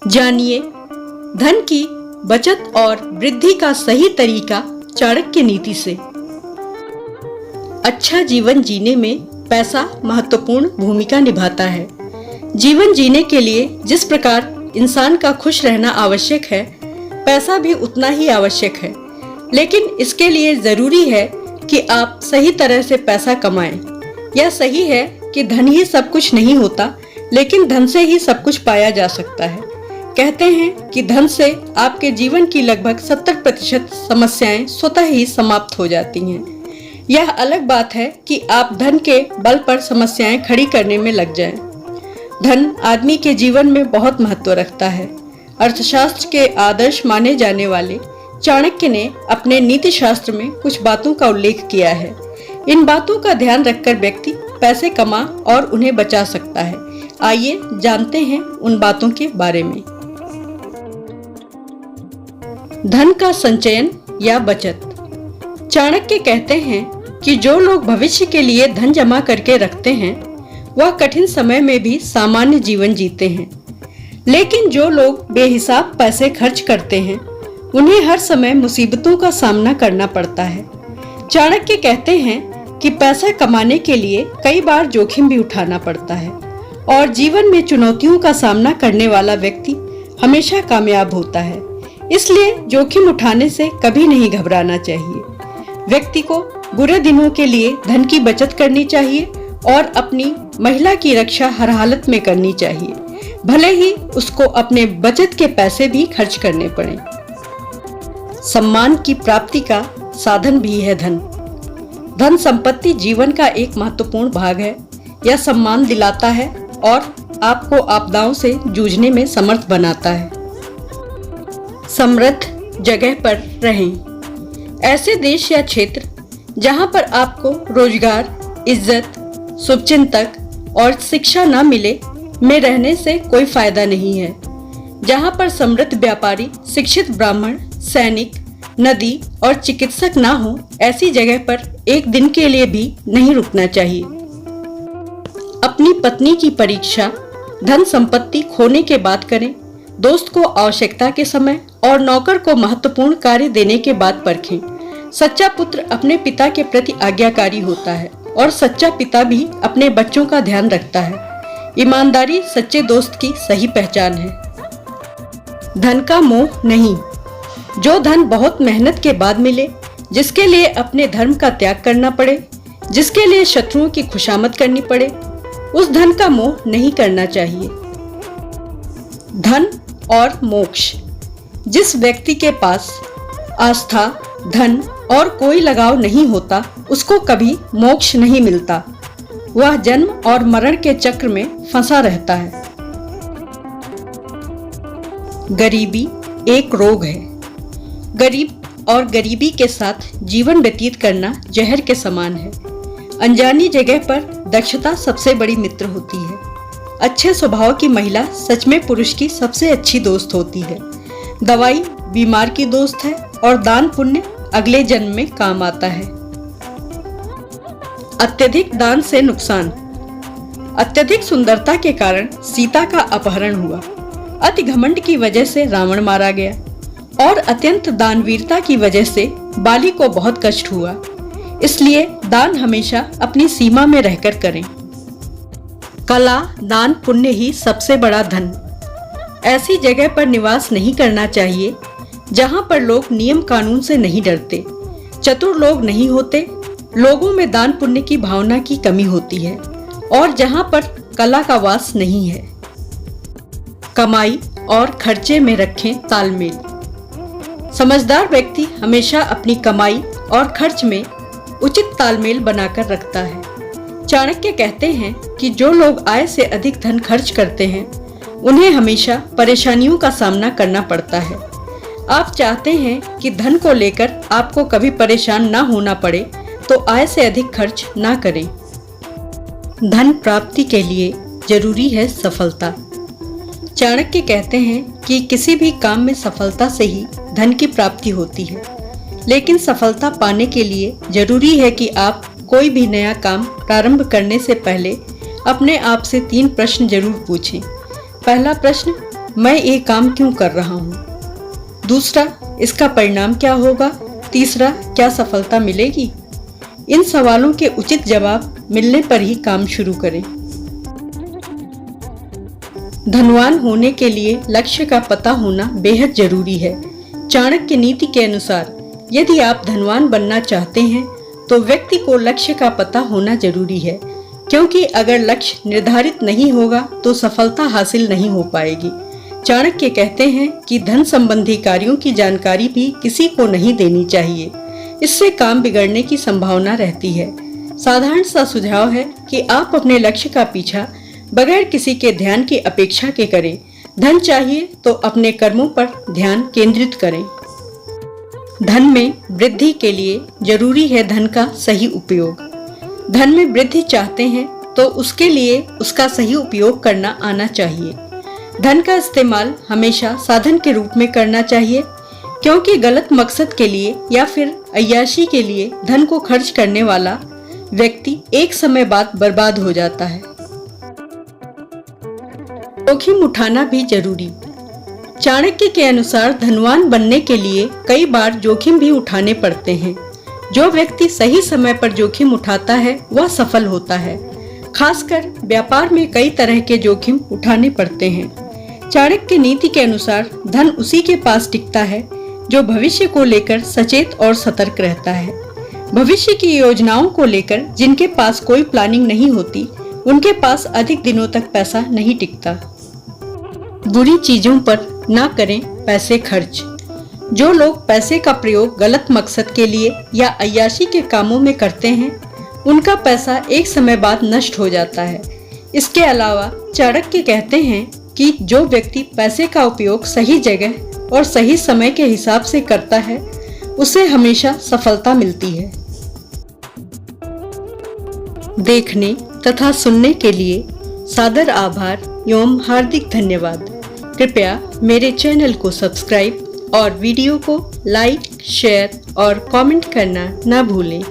जानिए धन की बचत और वृद्धि का सही तरीका चाणक्य नीति से। अच्छा जीवन जीने में पैसा महत्वपूर्ण भूमिका निभाता है। जीवन जीने के लिए जिस प्रकार इंसान का खुश रहना आवश्यक है, पैसा भी उतना ही आवश्यक है। लेकिन इसके लिए जरूरी है कि आप सही तरह से पैसा कमाएं। यह सही है कि धन ही सब कुछ नहीं होता, लेकिन धन से ही सब कुछ पाया जा सकता है। कहते हैं कि धन से आपके जीवन की लगभग 70% समस्याएं स्वतः ही समाप्त हो जाती हैं। यह अलग बात है कि आप धन के बल पर समस्याएं खड़ी करने में लग जाएं। धन आदमी के जीवन में बहुत महत्व रखता है। अर्थशास्त्र के आदर्श माने जाने वाले चाणक्य ने अपने नीति शास्त्र में कुछ बातों का उल्लेख किया है। इन बातों का ध्यान रखकर व्यक्ति पैसे कमा और उन्हें बचा सकता है। आइए जानते हैं उन बातों के बारे में। धन का संचयन या बचत। चाणक्य कहते हैं कि जो लोग भविष्य के लिए धन जमा करके रखते हैं वह कठिन समय में भी सामान्य जीवन जीते हैं, लेकिन जो लोग बेहिसाब पैसे खर्च करते हैं उन्हें हर समय मुसीबतों का सामना करना पड़ता है। चाणक्य कहते हैं कि पैसा कमाने के लिए कई बार जोखिम भी उठाना पड़ता है और जीवन में चुनौतियों का सामना करने वाला व्यक्ति हमेशा कामयाब होता है। इसलिए जोखिम उठाने से कभी नहीं घबराना चाहिए। व्यक्ति को बुरे दिनों के लिए धन की बचत करनी चाहिए और अपनी महिला की रक्षा हर हालत में करनी चाहिए, भले ही उसको अपने बचत के पैसे भी खर्च करने पड़े। सम्मान की प्राप्ति का साधन भी है धन। धन संपत्ति जीवन का एक महत्वपूर्ण भाग है। यह सम्मान दिलाता है और आपको आपदाओं से जूझने में समर्थ बनाता है। समृद्ध जगह पर रहें। ऐसे देश या क्षेत्र जहां पर आपको रोजगार, इज्जत, शुभचिंतक और शिक्षा न मिले में रहने से कोई फायदा नहीं है। जहां पर समृद्ध व्यापारी, शिक्षित ब्राह्मण, सैनिक, नदी और चिकित्सक ना हो, ऐसी जगह पर एक दिन के लिए भी नहीं रुकना चाहिए। अपनी पत्नी की परीक्षा धन संपत्ति खोने के बाद करें। दोस्त को आवश्यकता के समय और नौकर को महत्वपूर्ण कार्य देने के बाद परखें। सच्चा पुत्र अपने पिता के प्रति आज्ञाकारी होता है और सच्चा पिता भी अपने बच्चों का ध्यान रखता है। ईमानदारी सच्चे दोस्त की सही पहचान है। धन का मोह नहीं। जो धन बहुत मेहनत के बाद मिले, जिसके लिए अपने धर्म का त्याग करना पड़े, जिसके लिए शत्रुओं की खुशामद करनी पड़े, उस धन का मोह नहीं करना चाहिए। धन और मोक्ष। जिस व्यक्ति के पास आस्था, धन और कोई लगाव नहीं होता, उसको कभी मोक्ष नहीं मिलता। वह जन्म और मरण के चक्र में फंसा रहता है। गरीबी एक रोग है। गरीब और गरीबी के साथ जीवन व्यतीत करना जहर के समान है। अनजानी जगह पर दक्षता सबसे बड़ी मित्र होती है। अच्छे स्वभाव की महिला सच में पुरुष की सबसे अच्छी दोस्त होती है। दवाई बीमार की दोस्त है और दान पुण्य अगले जन्म में काम आता है। अत्यधिक दान से नुकसान। अत्यधिक सुंदरता के कारण सीता का अपहरण हुआ। अति घमंड की वजह से रावण मारा गया और अत्यंत दानवीरता की वजह से बाली को बहुत कष्ट हुआ। इसलिए दान हमेशा अपनी सीमा में रहकर करें। कला, दान, पुण्य ही सबसे बड़ा धन। ऐसी जगह पर निवास नहीं करना चाहिए जहां पर लोग नियम कानून से नहीं डरते, चतुर लोग नहीं होते, लोगों में दान पुण्य की भावना की कमी होती है और जहां पर कला का वास नहीं है। कमाई और खर्चे में रखें तालमेल। समझदार व्यक्ति हमेशा अपनी कमाई और खर्च में उचित तालमेल बनाकर रखता है। चाणक्य कहते हैं कि जो लोग आय से अधिक धन खर्च करते हैं उन्हें हमेशा परेशानियों का सामना करना पड़ता है। आप चाहते हैं कि धन को लेकर आपको कभी परेशान ना होना पड़े, तो आय से अधिक खर्च ना करें। धन प्राप्ति के लिए जरूरी है सफलता। चाणक्य कहते हैं कि किसी भी काम में सफलता से ही धन की प्राप्ति होती है, लेकिन सफलता पाने के लिए जरूरी है कि आप कोई भी नया काम प्रारंभ करने से पहले अपने आप से 3 प्रश्न जरूर पूछें। पहला प्रश्न, मैं ये काम क्यों कर रहा हूँ। दूसरा, इसका परिणाम क्या होगा। तीसरा, क्या सफलता मिलेगी। इन सवालों के उचित जवाब मिलने पर ही काम शुरू करें। धनवान होने के लिए लक्ष्य का पता होना बेहद जरूरी है। चाणक्य नीति के अनुसार यदि आप धनवान बनना चाहते हैं तो व्यक्ति को लक्ष्य का पता होना जरूरी है, क्योंकि अगर लक्ष्य निर्धारित नहीं होगा तो सफलता हासिल नहीं हो पाएगी। चाणक्य कहते हैं कि धन संबंधी कार्यों की जानकारी भी किसी को नहीं देनी चाहिए, इससे काम बिगड़ने की संभावना रहती है। साधारण सा सुझाव है कि आप अपने लक्ष्य का पीछा बगैर किसी के ध्यान की अपेक्षा के करें। धन चाहिए तो अपने कर्मों पर ध्यान केंद्रित करें। धन में वृद्धि के लिए जरूरी है धन का सही उपयोग। धन में वृद्धि चाहते हैं तो उसके लिए उसका सही उपयोग करना आना चाहिए। धन का इस्तेमाल हमेशा साधन के रूप में करना चाहिए, क्योंकि गलत मकसद के लिए या फिर अय्याशी के लिए धन को खर्च करने वाला व्यक्ति एक समय बाद बर्बाद हो जाता है। जोखिम उठाना भी जरूरी। चाणक्य के अनुसार धनवान बनने के लिए कई बार जोखिम भी उठाने पड़ते हैं। जो व्यक्ति सही समय पर जोखिम उठाता है वह सफल होता है। खासकर व्यापार में कई तरह के जोखिम उठाने पड़ते हैं। चाणक्य नीति के अनुसार धन उसी के पास टिकता है जो भविष्य को लेकर सचेत और सतर्क रहता है। भविष्य की योजनाओं को लेकर जिनके पास कोई प्लानिंग नहीं होती, उनके पास अधिक दिनों तक पैसा नहीं टिकता। बुरी चीजों पर ना करें पैसे खर्च। जो लोग पैसे का प्रयोग गलत मकसद के लिए या अय्याशी के कामों में करते हैं, उनका पैसा एक समय बाद नष्ट हो जाता है। इसके अलावा चाणक्य कहते हैं कि जो व्यक्ति पैसे का उपयोग सही जगह और सही समय के हिसाब से करता है, उसे हमेशा सफलता मिलती है। देखने तथा सुनने के लिए सादर आभार एवं हार्दिक धन्यवाद। कृपया मेरे चैनल को सब्सक्राइब और वीडियो को लाइक, शेयर और कमेंट करना न भूलें।